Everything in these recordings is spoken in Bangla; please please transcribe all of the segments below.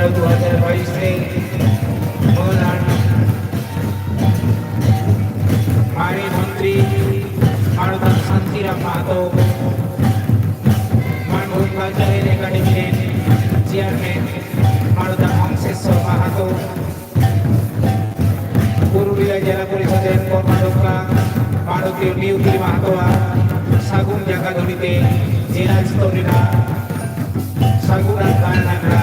2022 মৌলান মারি মন্ত্রী মানদান শান্তিরাম মাহাতো মানভূম কালচারাল একাডেমির চেয়ারম্যান মানদান অংশেশ্বর মাহাতো পুরুলিয়া জেলা পরিষদের কর্মাধ্যক্ষা ভারতীয় নিউকি মাহাতোয়া সাগুন জায়গা ধরিতে জেলা স্তরেরা সাগুনা গান নাগরা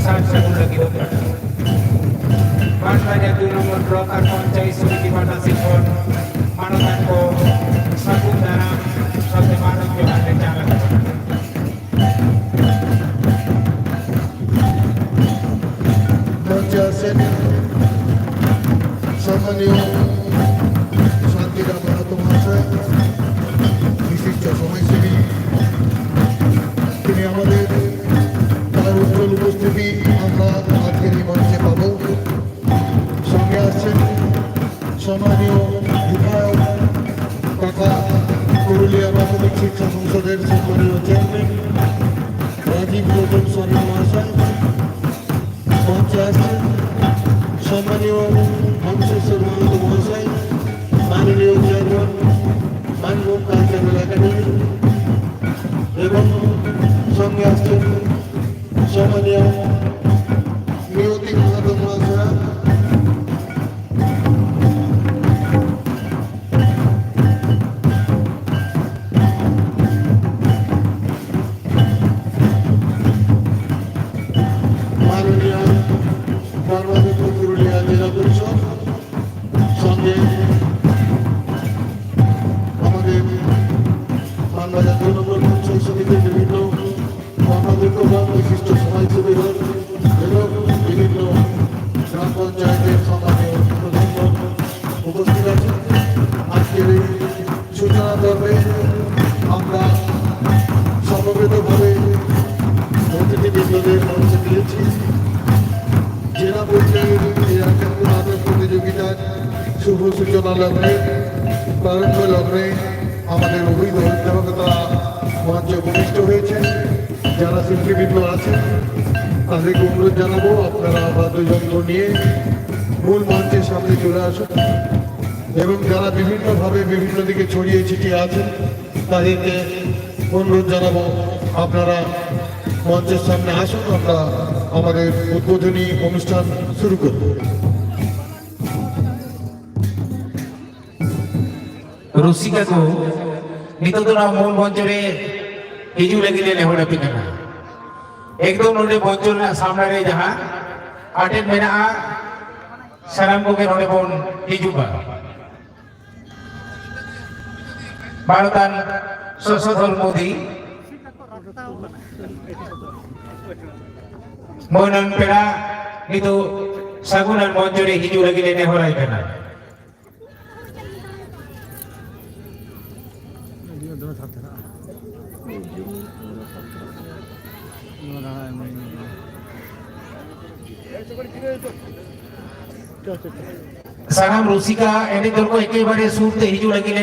সাত সাগুন লাগি হতো বানবাজার 2 নম্বর ব্লক আর পঞ্চায়েত সমিতি বাটা শিক্ষণ মানদান को সাগুন দ্বারা সাথে মানব জোগাড়ে চালা সম্মানীয় শান্তিরাম মাহাতো মহাশয় বিশিষ্ট সমাজসেবী, তিনি আমাদের তার উজ্জ্বল উপস্থিতি আমরা আজকের এই মঞ্চে পাব। সঙ্গে আসছেন সম্মানীয় বিধায়ক তথা পুরুলিয়া প্রাথমিক শিক্ষা সংসদের সম্মানীয় চেয়ারম্যান রাজীব রঞ্জন শর্মা মহাশয়। মঞ্চে আসছেন সম্মানীয় অংশেশ্বর মাহাতো মহাশয়, মাননীয় চেয়ারম্যান মানভূম কালচারাল একাডেমি, এবং সঙ্গে আসছেন সম্মানীয় নিয়তি মাহাতো মহাশয়। মাননীয় কর্মাধ্যক্ষ পুরুলিয়া জেলা পরিষদ, সঙ্গে আমাদের বানবাজার 2 নম্বর পঞ্চায়েত সমিতির বিভিন্ন কর্মাধ্যক্ষগণ, বিশিষ্ট সমাজসেবীগণ এবং বিভিন্ন গ্রাম পঞ্চায়েতের সম্মানীয় প্রধানগণ উপস্থিত আছেন। আজকের এই সূচনা পর্বে আমরা সমবেতভাবে অতিথিবৃন্দদের মঞ্চে দিয়েছি। জেলা পর্যায়ের এই আন্তর্জাতিক প্রতিযোগিতার শুভ সূচনা লগ্নে প্রারম্ভ লগ্নে আমাদের অভিজ্ঞ অধ্যাপকতা মঞ্চে উপবিষ্ট হয়েছেন। যারা শিল্পীবৃন্দ আছেন তাদেরকে অনুরোধ জানাবো আপনারা বাদ্যযন্ত্র নিয়ে মূল মঞ্চের সামনে চলে আসুন, এবং যারা বিভিন্নভাবে বিভিন্ন দিকে ছড়িয়ে ছিটিয়ে আছেন তাদেরকে অনুরোধ জানাবো আপনারা মঞ্চের সামনে আসুন। আমরা আমাদের উদ্বোধনী অনুষ্ঠান শুরু করব। ରୁଷିକା को नितोदना मूल मंचरे हिजू लगी ले होड़ा पिकना एकदम नोडे मंचर सामने रे जहां अटेंड मेना सलाम को के नोडे बोन हिजू बा भारतान सशस्त्र मोदी मोनन पेड़ा नितो सागुनन मंचरे हिजू लगी ले होड़ा पिकना सागाम रुषिका एने दल को एकेबारे सुरते हिजू लगी ले